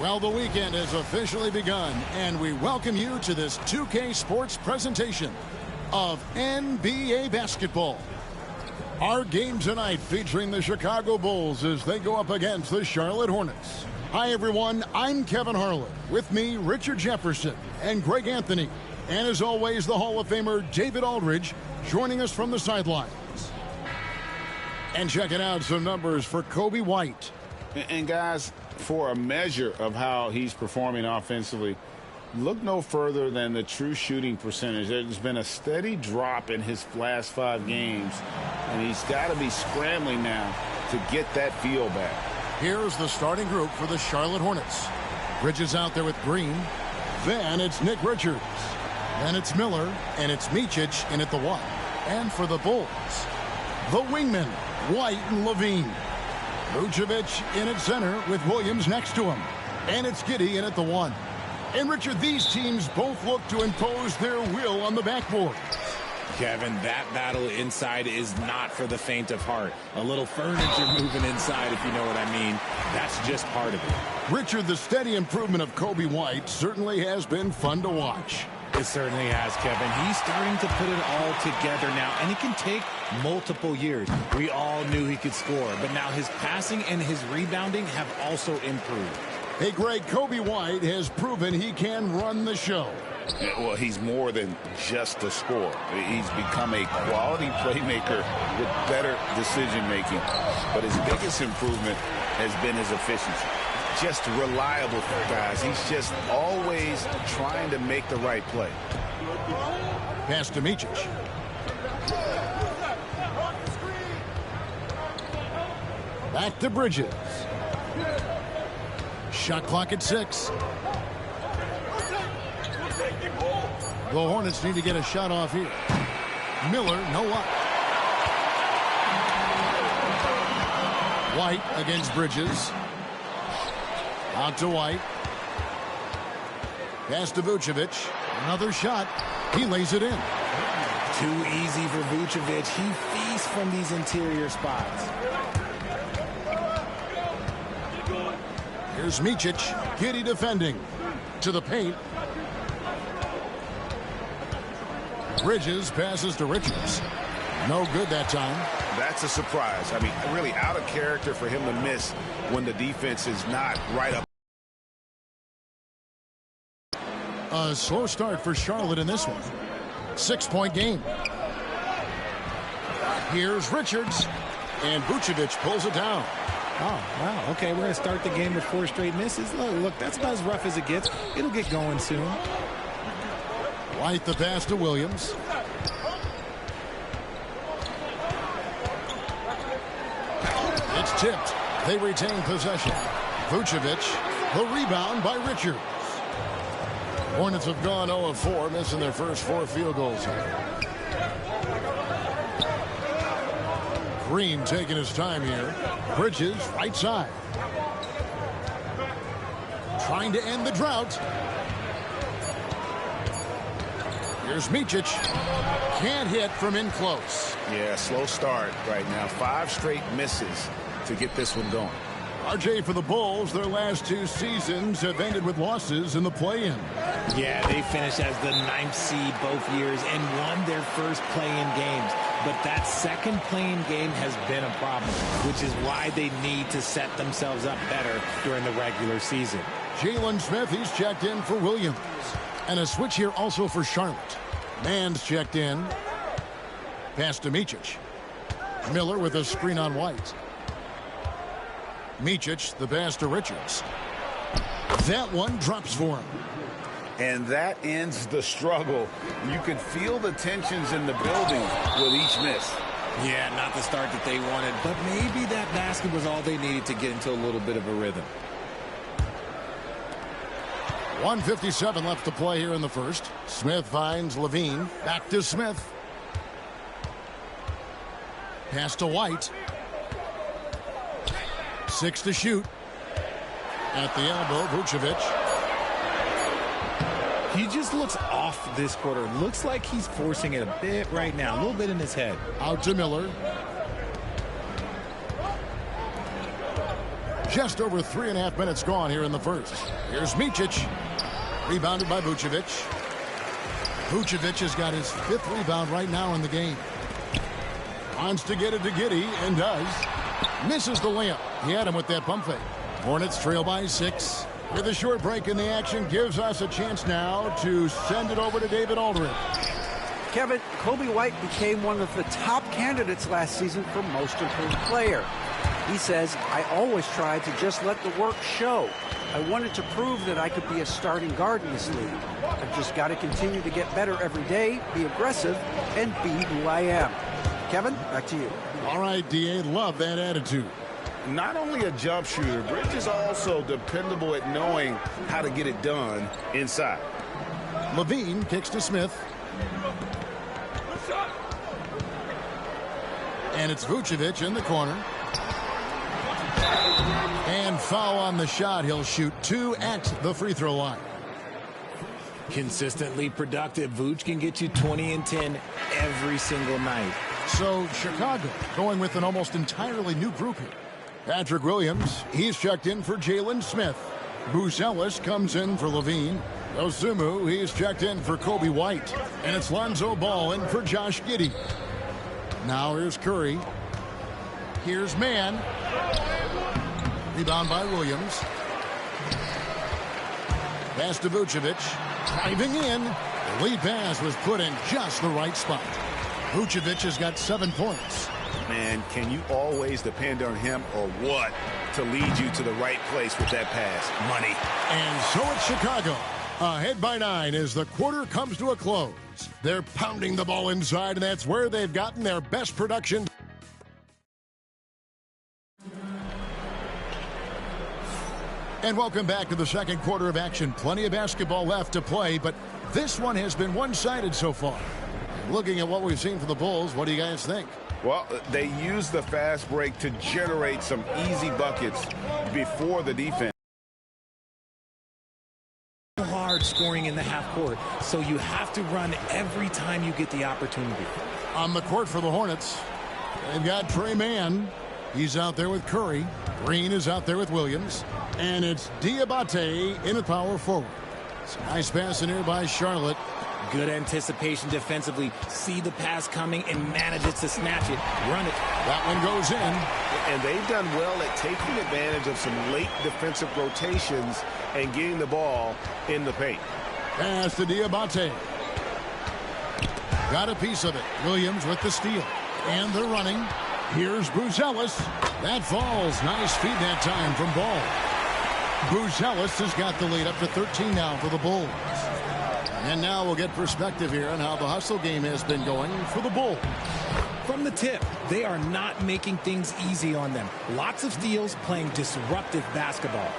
Well, the weekend has officially begun, and we welcome you to this 2K Sports presentation of NBA basketball. Our game tonight featuring the Chicago Bulls as they go up against the Charlotte Hornets. Hi, everyone. I'm Kevin Harlan. With me, Richard Jefferson and Greg Anthony. And as always, the Hall of Famer David Aldridge joining us from the sidelines. And checking out some numbers for Kobe White. And guys, for a measure of how he's performing offensively, look no further than the true shooting percentage. There's been a steady drop in his last 5 games, and he's got to be scrambling now to get that feel back. Here's the starting group for the Charlotte Hornets. Bridges out there with Green. Then it's Nick Richards. Then it's Miller, and it's Micic in at the 1. And for the Bulls, the wingmen, White and Levine. Vucevic in at center with Williams next to him. And it's Giddey in at the 1. And Richard, these teams both look to impose their will on the backboard. Kevin, that battle inside is not for the faint of heart. A little furniture moving inside, if you know what I mean. That's just part of it. Richard, the steady improvement of Kobe White certainly has been fun to watch. It certainly has, Kevin. He's starting to put it all together now, and it can take multiple years. We all knew he could score, but now his passing and his rebounding have also improved. Hey, Greg, Kobe White has proven he can run the show. Yeah, well, he's more than just a scorer. He's become a quality playmaker with better decision-making. But his biggest improvement has been his efficiency. Just reliable, guys. He's just always trying to make the right play. Pass to Micic. Back to Bridges. Shot clock at 6. The Hornets need to get a shot off here. Miller, no luck. White against Bridges. Out to White. Pass to Vucevic. Another shot. He lays it in. Too easy for Vucevic. He feasts from these interior spots. Here's Micic. Giddey defending. To the paint. Bridges passes to Richards. No good that time. That's a surprise. I mean, really out of character for him to miss when the defense is not right up. A slow start for Charlotte in this one. 6-point game. Here's Richards. And Vucevic pulls it down. Oh, wow. Okay, we're going to start the game with 4 straight misses. Look, that's about as rough as it gets. It'll get going soon. White the pass to Williams. It's tipped. They retain possession. Vucevic, the rebound by Richards. Hornets have gone 0 of 4, missing their first 4 field goals here. Green taking his time here. Bridges, right side. Trying to end the drought. Here's Micic. Can't hit from in close. Yeah, slow start right now. 5 straight misses to get this one going. RJ, for the Bulls, their last 2 seasons have ended with losses in the play-in. Yeah, they finished as the 9th seed both years and won their first play-in games. But that second play-in game has been a problem, which is why they need to set themselves up better during the regular season. Jalen Smith, he's checked in for Williams. And a switch here also for Charlotte. Mann's checked in. Pass to Micic. Miller with a screen on White. Micic, the pass to Richards. That one drops for him. And that ends the struggle. You can feel the tensions in the building with each miss. Yeah, not the start that they wanted, but maybe that basket was all they needed to get into a little bit of a rhythm. 1:57 left to play here in the first. Smith finds Levine. Back to Smith. Pass to White. 6 to shoot. At the elbow, Vucevic. He just looks off this quarter. Looks like he's forcing it a bit right now. A little bit in his head. Out to Miller. Just over 3.5 minutes gone here in the first. Here's Micic. Rebounded by Vucevic. Vucevic has got his 5th rebound right now in the game. Wants to get it to Giddey, and does. Misses the layup. He had him with that pump fake. Hornets trail by 6. With a short break in the action, gives us a chance now to send it over to David Aldridge. Kevin, Kobe White became one of the top candidates last season for most improved player. He says, I always tried to just let the work show. I wanted to prove that I could be a starting guard in this league. I've just got to continue to get better every day, be aggressive, and be who I am. Kevin, back to you. All right, D.A., love that attitude. Not only a jump shooter, Bridge is also dependable at knowing how to get it done inside. Levine kicks to Smith. And it's Vucevic in the corner. And foul on the shot. He'll shoot 2 at the free throw line. Consistently productive. Vooch can get you 20 and 10 every single night. So Chicago going with an almost entirely new group here. Patrick Williams, he's checked in for Jalen Smith. Buzelis comes in for Levine. Osumu, he's checked in for Kobe White. And it's Lonzo Ball in for Josh Giddey. Now here's Curry. Here's Mann. Rebound by Williams. Pass to Vucevic. Driving in. The lead pass was put in just the right spot. Vucevic has got 7 points. Man, can you always depend on him or what to lead you to the right place with that pass? Money. And so it's Chicago. Ahead by 9 as the quarter comes to a close. They're pounding the ball inside, and that's where they've gotten their best production. And welcome back to the second quarter of action. Plenty of basketball left to play, but this one has been one-sided so far. Looking at what we've seen from the Bulls, what do you guys think? Well, they use the fast break to generate some easy buckets before the defense. Hard scoring in the half court, so you have to run every time you get the opportunity. On the court for the Hornets, they've got Trey Mann. He's out there with Curry. Green is out there with Williams. And it's Diabate in the power forward. It's a nice pass in here by Charlotte. Good anticipation defensively. See the pass coming and manages to snatch it. Run it. That one goes in. And they've done well at taking advantage of some late defensive rotations and getting the ball in the paint. Pass to Diabate. Got a piece of it. Williams with the steal. And they're running. Here's Buzelis. That falls. Nice feed that time from Ball. Buzelis has got the lead up to 13 now for the Bulls. And now we'll get perspective here on how the hustle game has been going for the Bulls. From the tip, they are not making things easy on them. Lots of steals, playing disruptive basketball.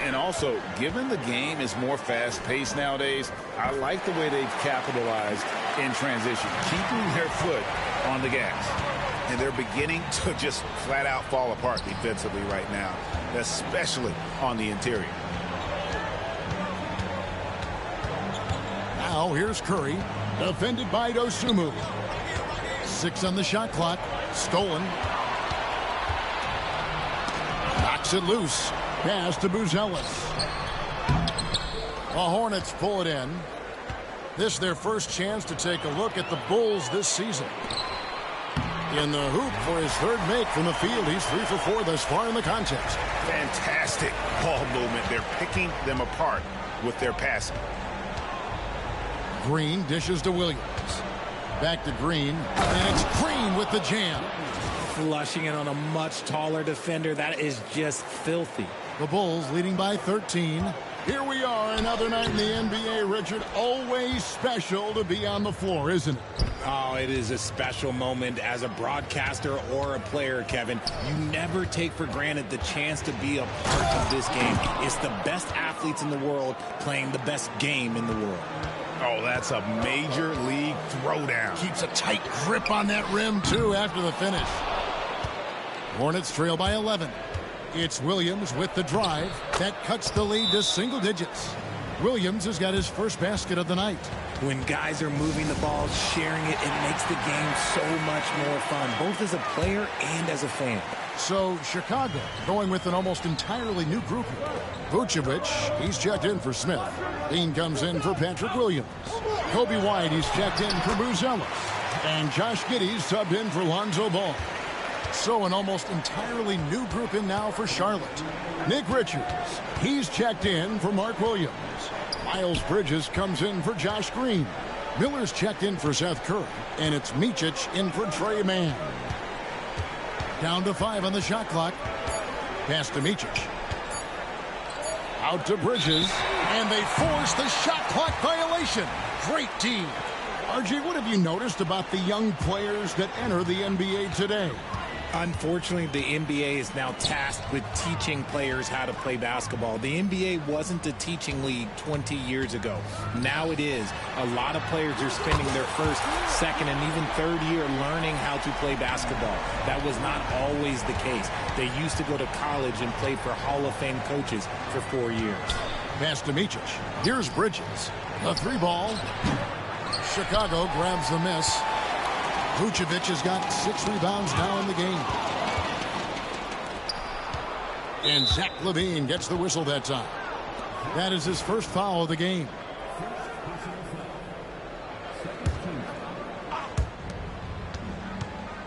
And also, given the game is more fast-paced nowadays, I like the way they've capitalized in transition, keeping their foot on the gas. And they're beginning to just flat-out fall apart defensively right now, especially on the interior. Now here's Curry, defended by Dosunmu. 6 on the shot clock. Stolen. Knocks it loose. Pass to Buzelis. The Hornets pull it in. This is their first chance to take a look at the Bulls this season. In the hoop for his 3rd make from the field. He's 3 for 4 thus far in the contest. Fantastic ball movement. They're picking them apart with their passing. Green dishes to Williams. Back to Green. And it's Green with the jam. Flushing it on a much taller defender. That is just filthy. The Bulls leading by 13. Here we are, another night in the NBA, Richard. Always special to be on the floor, isn't it? Oh, it is a special moment as a broadcaster or a player, Kevin. You never take for granted the chance to be a part of this game. It's the best athletes in the world playing the best game in the world. Oh, that's a major league throwdown. Keeps a tight grip on that rim, too, after the finish. Hornets trail by 11. It's Williams with the drive. That cuts the lead to single digits. Williams has got his first basket of the night. When guys are moving the ball, sharing it, it makes the game so much more fun, both as a player and as a fan. So Chicago going with an almost entirely new group. Vucevic, he's checked in for Smith. Bean comes in for Patrick Williams. Kobe White, he's checked in for Bruce Ellis. And Josh Giddey's subbed in for Lonzo Ball. So an almost entirely new group in now for Charlotte. Nick Richards, he's checked in for Mark Williams. Miles Bridges comes in for Josh Green. Miller's checked in for Seth Curry. And it's Micic in for Trey Mann. Down to 5 on the shot clock. Pass to Micic. Out to Bridges. And they force the shot clock violation. Great team. RJ, what have you noticed about the young players that enter the NBA today? Unfortunately, the NBA is now tasked with teaching players how to play basketball. The NBA wasn't a teaching league 20 years ago. Now it is. A lot of players are spending their first, second, and even third year learning how to play basketball. That was not always the case. They used to go to college and play for Hall of Fame coaches for 4 years. Pass to Micic. Here's Bridges. The 3-ball. Chicago grabs the miss. Vucevic has got 6 rebounds now in the game. And Zach LaVine gets the whistle that time. That is his first foul of the game.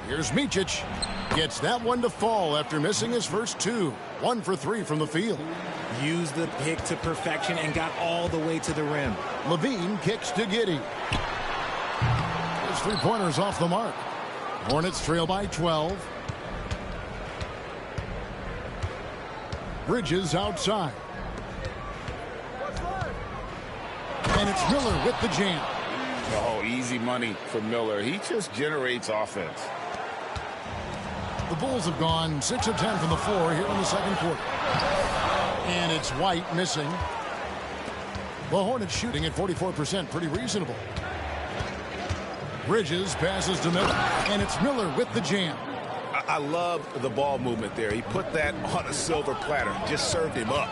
Here's Micic. Gets that one to fall after missing his first 2. 1 for 3 from the field. Used the pick to perfection and got all the way to the rim. LaVine kicks to Giddey. His 3-pointers off the mark. Hornets trail by 12. Bridges outside. And it's Miller with the jam. Oh, easy money for Miller. He just generates offense. The Bulls have gone 6 of 10 from the floor here in the second quarter. And it's White missing. The Hornets shooting at 44%, pretty reasonable. Bridges passes to Miller, and it's Miller with the jam. I love the ball movement there. He put that on a silver platter, just served him up.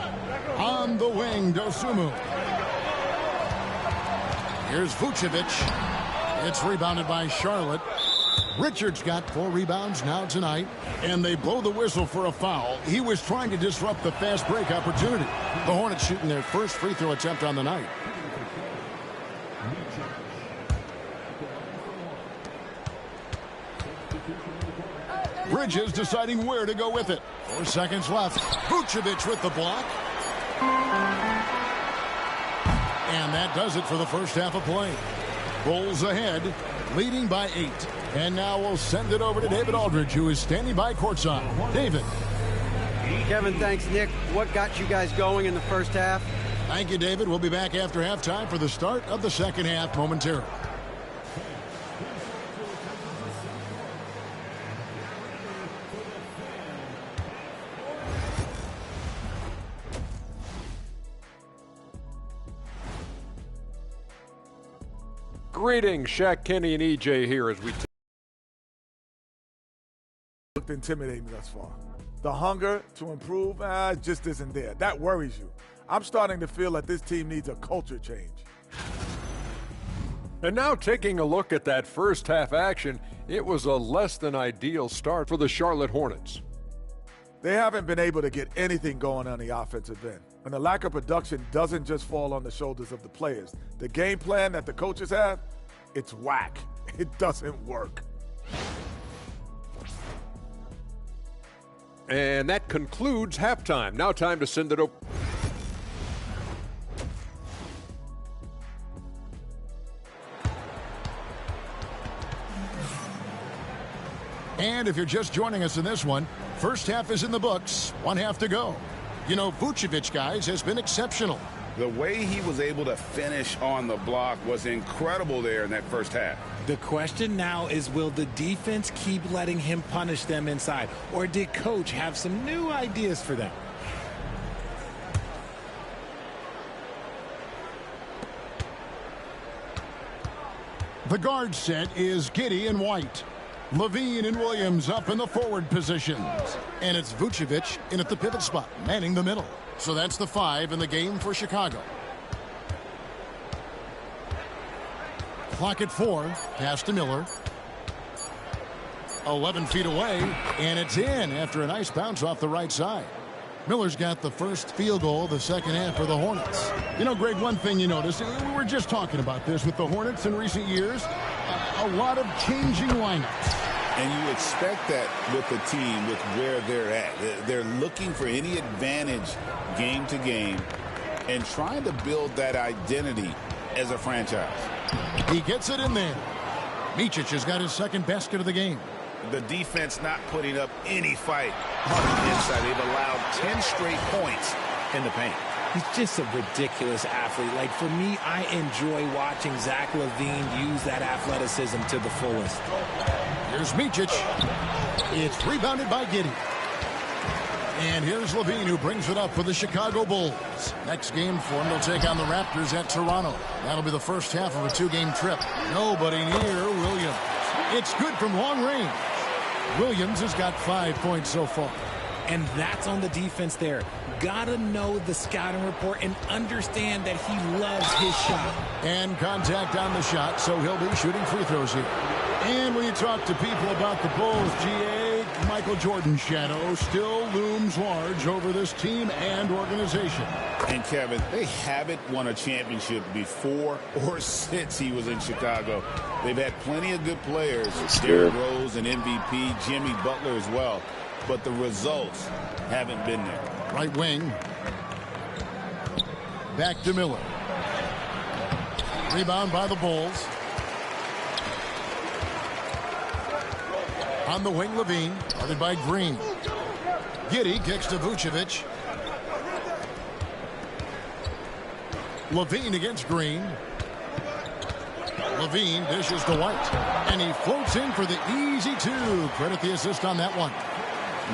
On the wing, Dosunmu. Here's Vucevic. It's rebounded by Charlotte. Richards got 4 rebounds now tonight, and they blow the whistle for a foul. He was trying to disrupt the fast break opportunity. The Hornets shooting their first free throw attempt on the night. Bridges deciding where to go with it. 4 seconds left. Vucevic with the block. And that does it for the first half of play. Bulls ahead, leading by 8. And now we'll send it over to David Aldridge, who is standing by courtside. David. Kevin, thanks, Nick. What got you guys going in the first half? Thank you, David. We'll be back after halftime for the start of the second half momentarily. Greetings, Shaq, Kenny, and EJ here as we looked intimidating thus far. The hunger to improve just isn't there. That worries you. I'm starting to feel that this team needs a culture change. And now taking a look at that first half action, it was a less than ideal start for the Charlotte Hornets. They haven't been able to get anything going on the offensive end. And the lack of production doesn't just fall on the shoulders of the players. The game plan that the coaches have, it's whack. It doesn't work. And that concludes halftime. Now time to send it over. And if you're just joining us in this one, first half is in the books, 1 half to go. You know, Vucevic, guys, has been exceptional. The way he was able to finish on the block was incredible there in that first half. The question now is, will the defense keep letting him punish them inside? Or did coach have some new ideas for them? The guard set is Giddey and White. LaVine and Williams up in the forward positions. And it's Vucevic in at the pivot spot, manning the middle. So that's the 5 in the game for Chicago. Clock at 4. Pass to Miller. 11 feet away, and it's in after a nice bounce off the right side. Miller's got the first field goal of the second half for the Hornets. You know, Greg, one thing you notice, we were just talking about this with the Hornets in recent years, a lot of changing lineups. And you expect that with the team, with where they're at. They're looking for any advantage game to game and trying to build that identity as a franchise. He gets it in there. Micic has got his second basket of the game. The defense not putting up any fight on the inside. They've allowed 10 straight points in the paint. He's just a ridiculous athlete. Like, for me, I enjoy watching Zach LaVine use that athleticism to the fullest. Here's Micic. It's rebounded by Giddey. And here's LaVine, who brings it up for the Chicago Bulls. Next game for him, they'll take on the Raptors at Toronto. That'll be the first half of a two-game trip. Nobody near Williams. It's good from long range. Williams has got 5 points so far. And that's on the defense there. Gotta know the scouting report and understand that he loves his shot. And contact on the shot, so he'll be shooting free throws here. And when you talk to people about the Bulls, GA, Michael Jordan's shadow still looms large over this team and organization. And Kevin, they haven't won a championship before or since he was in Chicago. They've had plenty of good players. Derrick Rose, an MVP, Jimmy Butler as well. But the results haven't been there. Right wing. Back to Miller. Rebound by the Bulls. On the wing, LaVine, guarded by Green. Giddey kicks to Vucevic. LaVine against Green. LaVine dishes to White. And he floats in for the easy two. Credit the assist on that one.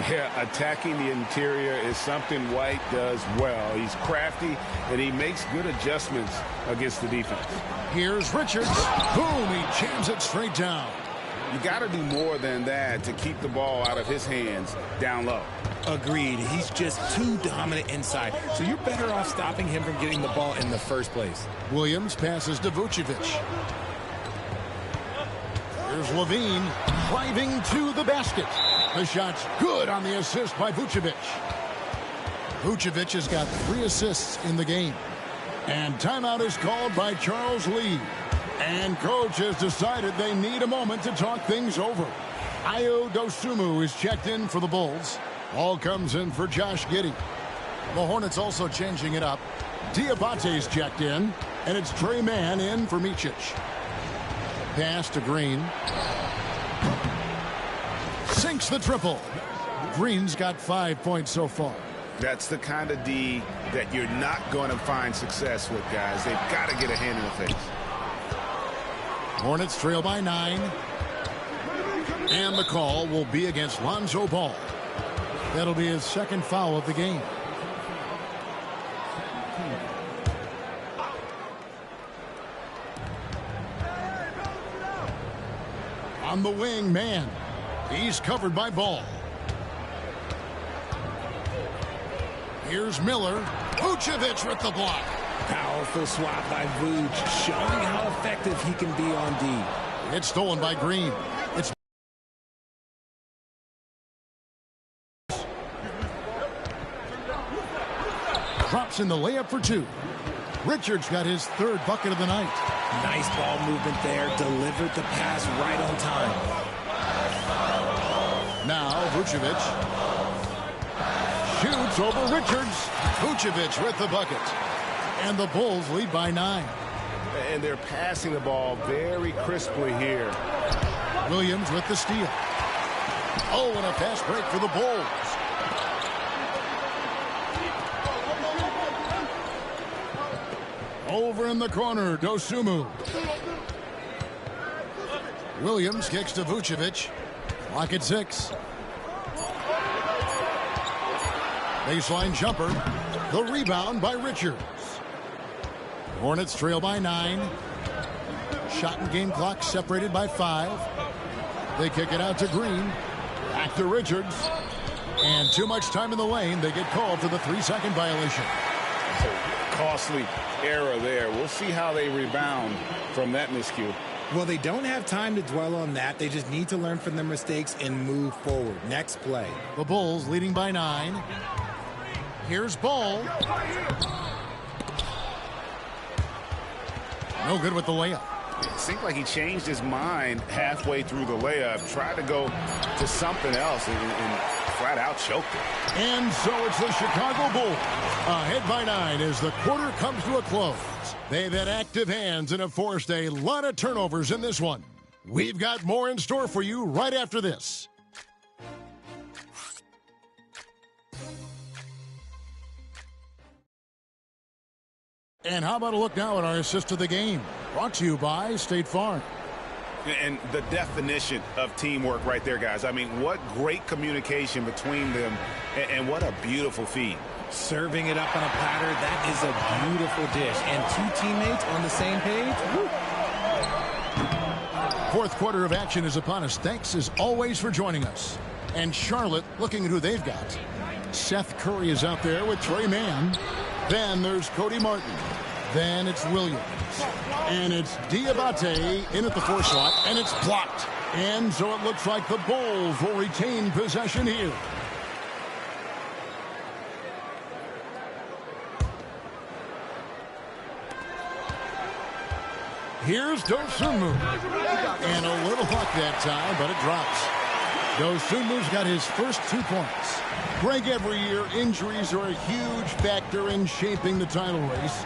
Yeah, attacking the interior is something White does well. He's crafty, and he makes good adjustments against the defense. Here's Richards. Boom, he jams it straight down. You got to do more than that to keep the ball out of his hands down low. Agreed. He's just too dominant inside. So you're better off stopping him from getting the ball in the first place. Williams passes to Vucevic. Here's LaVine driving to the basket. The shot's good on the assist by Vucevic. Vucevic has got 3 assists in the game. And timeout is called by Charles Lee. And coach has decided they need a moment to talk things over. Ayo Dosunmu is checked in for the Bulls. Ball comes in for Josh Giddey. The Hornets also changing it up. Diabate's checked in, and it's Trey Mann in for Micic. Pass to Green. Sinks the triple. Green's got 5 points so far. That's the kind of D that you're not going to find success with, guys. They've got to get a hand in the face. Hornets trail by 9. And the call will be against Lonzo Ball. That'll be his second foul of the game. On the wing, man. He's covered by Ball. Here's Miller. Vucevic with the block. Powerful swap by Vuce, showing how effective he can be on D. It's stolen by Green. It's drops in the layup for 2. Richards got his 3rd bucket of the night. Nice ball movement there. Delivered the pass right on time. Now Vucevic shoots over Richards. Vucevic with the bucket. And the Bulls lead by 9. And they're passing the ball very crisply here. Williams with the steal. Oh, and a fast break for the Bulls. Over in the corner, Dosunmu. Williams kicks to Vucevic. Clock at 6. Baseline jumper. The rebound by Richards. Hornets trail by 9. Shot and game clock separated by 5. They kick it out to Green. Back to Richards. And too much time in the lane. They get called for the 3-second violation. Costly error there. We'll see how they rebound from that miscue. Well, they don't have time to dwell on that. They just need to learn from their mistakes and move forward. Next play. The Bulls leading by 9. Here's Ball. No good with the layup. It seemed like he changed his mind halfway through the layup, tried to go to something else, and flat out choked it. And so it's the Chicago Bulls ahead by 9 as the quarter comes to a close. They've had active hands and have forced a lot of turnovers in this one. We've got more in store for you right after this. And how about a look now at our assist of the game? Brought to you by State Farm. And the definition of teamwork right there, guys. I mean, what great communication between them, and what a beautiful feed. Serving it up on a platter, that is a beautiful dish. And 2 teammates on the same page. Woo. Fourth quarter of action is upon us. Thanks as always for joining us. And Charlotte, looking at who they've got. Seth Curry is out there with Trey Mann. Then there's Cody Martin. Then it's Williams. And it's Diabate in at the 4 slot, and it's blocked. And so it looks like the Bulls will retain possession here. Here's Dosunmu. And a little luck that time, but it drops. Dosunmu's got his first 2 points. Greg, every year, injuries are a huge factor in shaping the title race.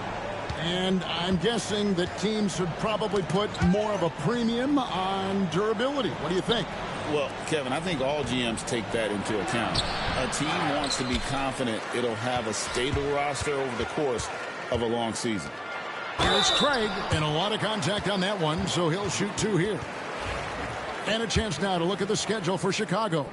And I'm guessing that teams should probably put more of a premium on durability. What do you think? Well, Kevin, I think all GMs take that into account. A team wants to be confident it'll have a stable roster over the course of a long season. Here's Craig, and a lot of contact on that one, so he'll shoot 2 here. And a chance now to look at the schedule for Chicago.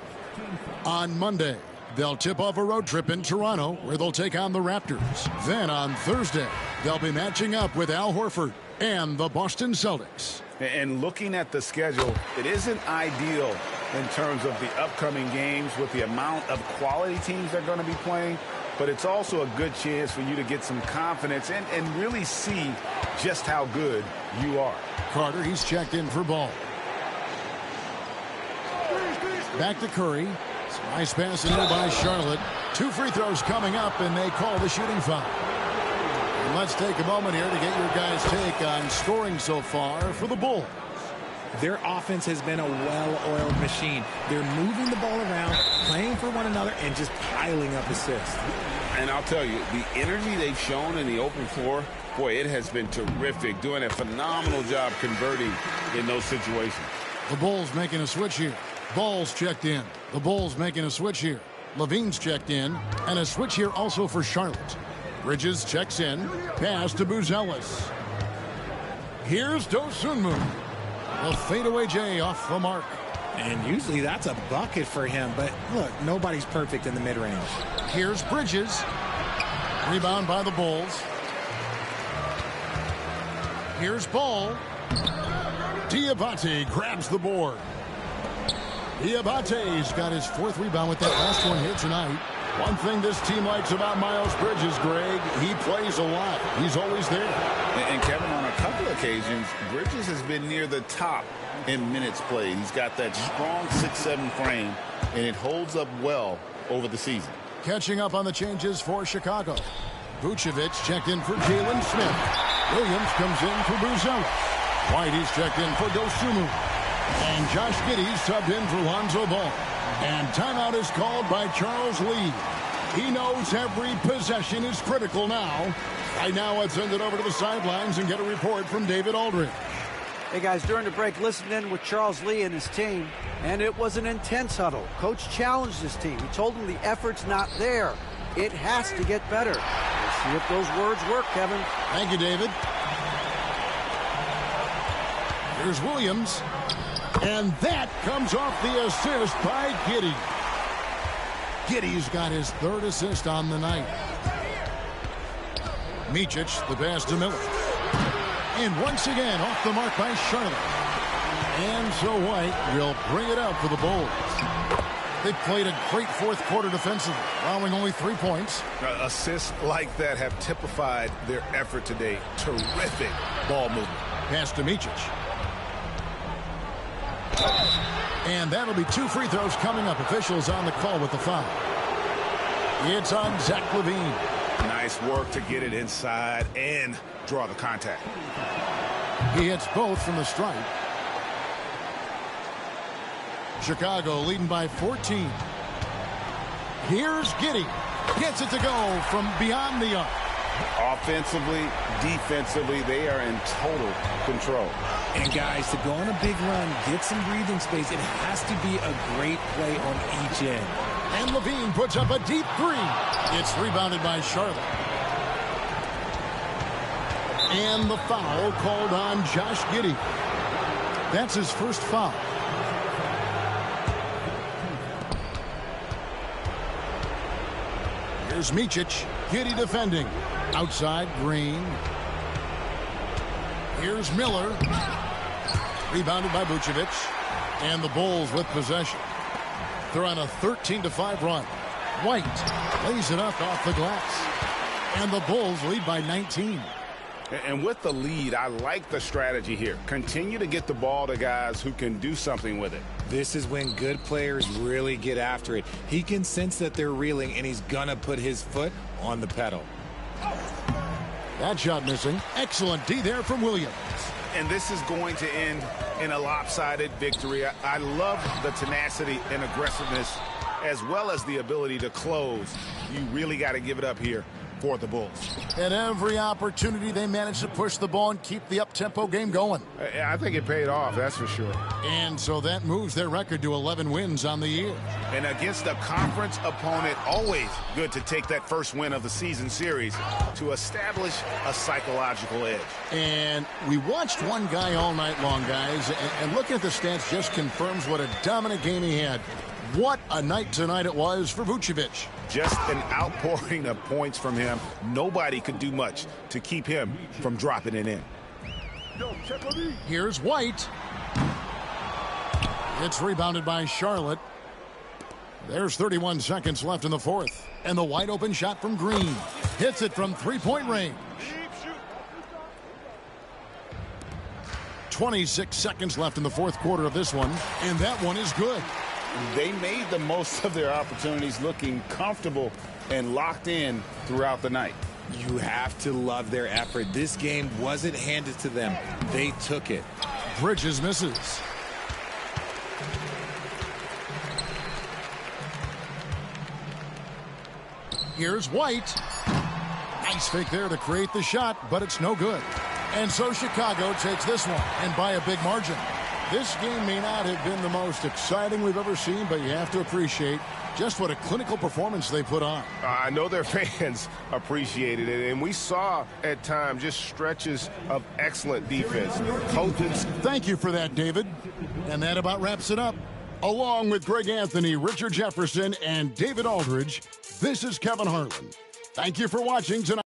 On Monday, they'll tip off a road trip in Toronto, where they'll take on the Raptors. Then on Thursday, they'll be matching up with Al Horford and the Boston Celtics. And looking at the schedule, it isn't ideal in terms of the upcoming games with the amount of quality teams they're going to be playing. But it's also a good chance for you to get some confidence and really see just how good you are. Carter, he's checked in for Ball. Back to Curry. Nice pass in here by Charlotte. 2 free throws coming up, and they call the shooting foul. And let's take a moment here to get your guys' take on scoring so far for the Bulls. Their offense has been a well-oiled machine. They're moving the ball around, playing for one another, and just piling up assists. And I'll tell you, the energy they've shown in the open floor, boy, it has been terrific. Doing a phenomenal job converting in those situations. The Bulls making a switch here. Ball's checked in. The Bulls making a switch here. Levine's checked in. And a switch here also for Charlotte. Bridges checks in. Pass to Buzelis. Here's Dosunmu. The fadeaway J off the mark. And usually that's a bucket for him. But look, nobody's perfect in the mid-range. Here's Bridges. Rebound by the Bulls. Here's Ball. Diabate grabs the board. Diabate's got his 4th rebound with that last one here tonight. One thing this team likes about Miles Bridges, Greg, he plays a lot. He's always there. And Kevin, on a couple occasions, Bridges has been near the top in minutes played. He's got that strong 6'7" frame, and it holds up well over the season. Catching up on the changes for Chicago. Vucevic checked in for Jalen Smith. Williams comes in for Buzelis. White, he's checked in for Dosunmu. And Josh Giddey's subbed in for Lonzo Ball. And timeout is called by Charles Lee. He knows every possession is critical now. Right now, let's send it over to the sidelines and get a report from David Aldridge. Hey, guys, during the break, listened in with Charles Lee and his team, and it was an intense huddle. Coach challenged his team. He told them the effort's not there. It has to get better. Let's see if those words work, Kevin. Thank you, David. Here's Williams. And that comes off the assist by Giddey. Giddey's got his 3rd assist on the night. Micic, the pass to Miller. And once again, off the mark by Charlotte. And so White will bring it up for the Bulls. They played a great 4th quarter defensively, allowing only 3 points. Assists like that have typified their effort today. Terrific ball movement. Pass to Micic. And that'll be 2 free throws coming up. Officials on the call with the foul. It's on Zach LaVine. Nice work to get it inside and draw the contact. He hits both from the stripe. Chicago leading by 14. Here's Giddey. Gets it to go from beyond the arc. Offensively, defensively, they are in total control. And guys, to go on a big run, get some breathing space, it has to be a great play on each end. And LaVine puts up a deep 3. It's rebounded by Charlotte. And the foul called on Josh Giddey. That's his first foul. Here's Micic. Giddey defending. Outside, Green. Here's Miller. Rebounded by Vucevic. And the Bulls with possession. They're on a 13-5 run. White lays it up off the glass. And the Bulls lead by 19. And with the lead, I like the strategy here. Continue to get the ball to guys who can do something with it. This is when good players really get after it. He can sense that they're reeling, and he's going to put his foot on the pedal. That shot missing. Excellent D there from Williams. And this is going to end in a lopsided victory. I love the tenacity and aggressiveness as well as the ability to close. You really got to give it up here for the Bulls. At every opportunity, they managed to push the ball and keep the up-tempo game going. I think it paid off, that's for sure. And so that moves their record to 11 wins on the year. And against a conference opponent, always good to take that first win of the season series to establish a psychological edge. And we watched one guy all night long, guys, and looking at the stats just confirms what a dominant game he had. What a night tonight it was for Vucevic. Just an outpouring of points from him. Nobody could do much to keep him from dropping it in. Here's White. It's rebounded by Charlotte. There's 31 seconds left in the fourth. And the wide open shot from Green. Hits it from three-point range. 26 seconds left in the fourth quarter of this one. And that one is good. They made the most of their opportunities, looking comfortable and locked in throughout the night. You have to love their effort. This game wasn't handed to them. They took it. Bridges misses. Here's White. Nice fake there to create the shot, but it's no good. And so Chicago takes this one, and by a big margin. This game may not have been the most exciting we've ever seen, but you have to appreciate just what a clinical performance they put on. I know their fans appreciated it, and we saw at times just stretches of excellent defense. Coaches. Thank you for that, David. And that about wraps it up. Along with Greg Anthony, Richard Jefferson, and David Aldridge, this is Kevin Harlan. Thank you for watching tonight.